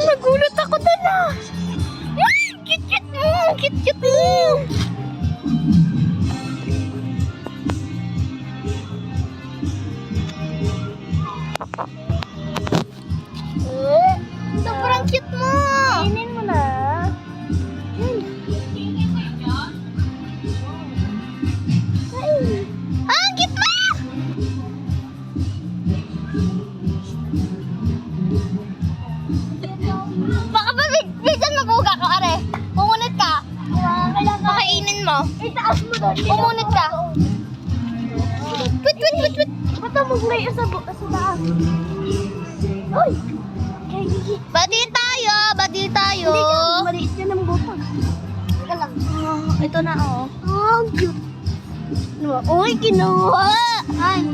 nagulat ako doon ah. Ay, cute-cute mo. Cute-cute mo. Sobrang cute mo. Kainin mo na. Ang cute mo! Baka ba bigyan mabuga ka, are? Pumunit ka. Pakainin mo. Itaas mo doon. Pumunit ka. Wait. Ba't mag-lay sa taas? Uy! Bati tayo. Hindi yan. Maliit yan ang butang. Teka lang. Ito na, oh. Oh, cute. Uy, kinuha. Ay.